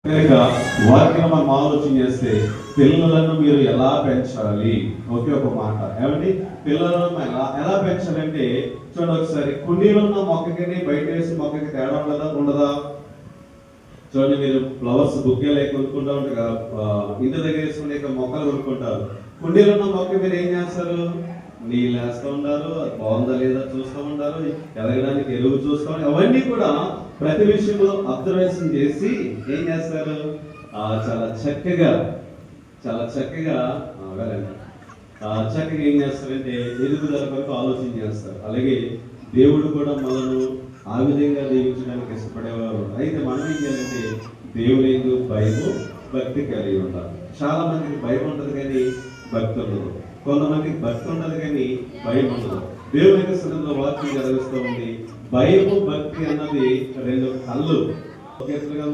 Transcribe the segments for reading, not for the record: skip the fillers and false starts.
కనుక వాక్యం మనం ఆలోచన చేస్తే పిల్లలను మీరు ఎలా పెంచాలి? ఒకే ఒక మాట ఏమండి, పిల్లలను ఎలా పెంచాలంటే చూడండి ఒకసారి, కుండీలో ఉన్న మొక్కకి బయట వేసి మొక్కకి తేడా ఉండదా? చూడండి, మీరు ఫ్లవర్స్ బుక్కే కొనుక్కుంటా ఉంటారు కదా, ఇంటి దగ్గర వేసుకునే మొక్కలు కొనుక్కుంటారు. కుండీలో ఉన్న మొక్క మీరు ఏం చేస్తారు? నీళ్ళు వేస్తూ ఉంటారు, అది బాగుందా లేదా చూస్తూ ఉంటారు, ఎదగడానికి ఎరువు చూస్తూ ఉంటారు. అవన్నీ కూడా ప్రతి విషయంలో అబ్జర్వేషన్ చేసి ఏం చేస్తారు? చాలా చక్కగా చక్కగా ఏం చేస్తారంటే ఎదుగుదల కొరకు ఆలోచన చేస్తారు. అలాగే దేవుడు కూడా మనను ఆ విధంగా దీవించడానికి ఇష్టపడేవారు. అయితే మనం ఏం చేయాలంటే దేవుని యందు భయము భక్తి కలిగి ఉండాలి. చాలా మందికి భయం ఉంటుంది కానీ భక్తి ఉండదు. కొంతమందికి భక్తి ఉండదు కానీ భయం ఉండదు. దేవుని యొక్క సన్నిధిలో వాక్యం చదివిస్తూ ఉంది. భయము భక్తి అన్నది రెండు కళ్ళు.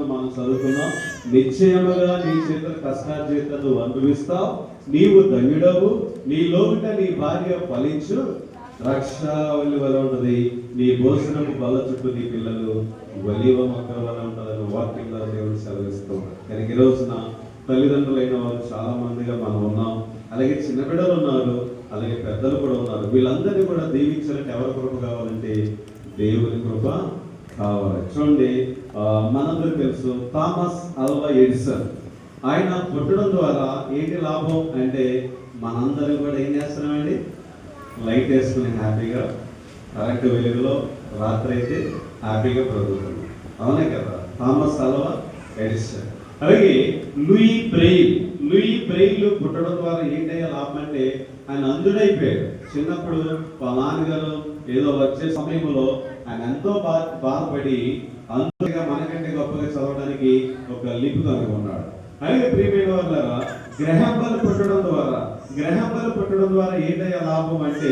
మనం చదువుకున్నాం, నిశ్చయముగా నీ చేతుల కష్టార్జితను అనుభవిస్తావు, నీవు ధన్యుడవు, నీ లోపల నీ భార్య ఫలించు, ద్రాక్షావళి వల్ల ఉంటది, నీ భోజనము బల్ల చుట్టూ నీ పిల్లలు ఒలీవ మొక్కల వల్ల ఉంటుందని వాక్యం ద్వారా దేవుడు సెలవిస్తూ. కానీ ఈ రోజున తల్లిదండ్రులైన వారు చాలా మందిగా మనం ఉన్నాం. అలాగే చిన్న బిడ్డలు ఉన్నారు, అలాగే పెద్దలు కూడా ఉన్నారు. వీళ్ళందరినీ కూడా దీవించాలంటే ఎవరి కృప కావాలంటే దేవుని కృప కావాలి. చూడండి, మనందరూ తెలుసు థామస్ ఆల్వా ఎడిసన్. ఆయన పుట్టడం ద్వారా ఏంటి లాభం అంటే మనందరం కూడా ఏం చేస్తున్నామండి? లైట్ వేసుకుని హ్యాపీగా కరెంటు వెలుగులో రాత్రి అయితే హ్యాపీగా బ్రతుకుతున్నాం. అవునే కదా? Thomas Alva Edison. అలాగే లూయి బ్రెయిల్ పుట్టడం ద్వారా ఏంటయ్యా లాభం అంటే ఆయన అందుడైపోయాడు. చిన్నప్పుడు వాళ్ళ నాన్నగారు ఏదో వచ్చే సమయంలో ఆయన ఎంతో బాధపడి అందుగా మనకంటే గొప్పగా చదవడానికి ఒక లిపి కనుగొన్నాడు. అలాగే ప్రియమైన వాళ్ళ గ్రహం బెల్ పుట్టడం ద్వారా ఏంటయ్యా లాభం అంటే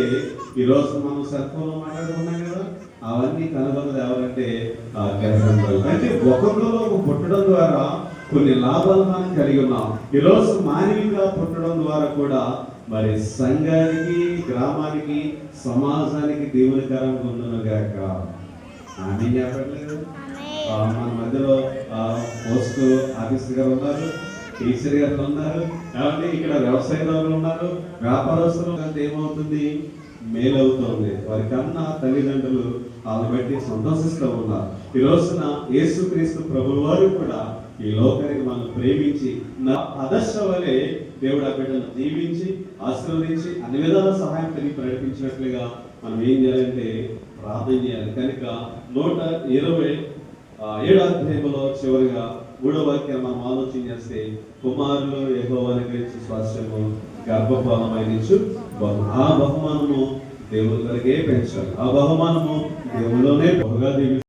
ఈరోజు మనం సెల్ ఫోన్ మాట్లాడుకున్నాం కదా, అవన్నీ కనుగొన్నది ఎవరంటే గ్రహం బెల్. అంటే ఒక్కొక్కలో పుట్టడం ద్వారా కొన్ని లాభాలు మనం కలిగి ఉన్నాం. ఈరోజు మానవిగా పుట్టడం ద్వారా కూడా మరి సంఘానికి, గ్రామానికి, సమాజానికి దేవునికరంగా ఉండునుగాక. ఆమె చెప్పట్లేదు. మన మధ్యలో పోస్ట్ ఆఫీసర్ గారు ఉన్నారు, టీచర్ గారు ఉన్నారు, కాబట్టి ఇక్కడ వ్యవసాయదారులు ఉన్నారు, వ్యాపారస్తులు. ఏమవుతుంది? మేలవుతుంది. వారి కన్నా తల్లిదండ్రులు వాళ్ళని బట్టి సంతోషిస్తూ ఉన్నారు. ఈ రోజున యేసుక్రీస్తు ప్రభువు వారు కూడా ఈ లోకానికి మనం ప్రేమించి ఆదర్శ వలె దేవుడు ఆ బిడ్డను దీవించి ఆశీర్వదించి అన్ని విధాల సహాయం కలిగి నడిపించినట్లుగా మనం ఏం చేయాలంటే ప్రార్థన చేయాలి. కనుక 127 అధ్యాయంలో చివరిగా 3వ వాక్యాన్ని మనం ఆలోచన చేస్తే, కుమారులు యెహోవాను గురించి స్వాస్థ్యము గర్భఫలమైనచ్చు, ఆ బహుమానము దేవుని వరకే పెంచాలి. ఆ బహుమానము దేవుల్లోనే బహుగా దీవించాలి.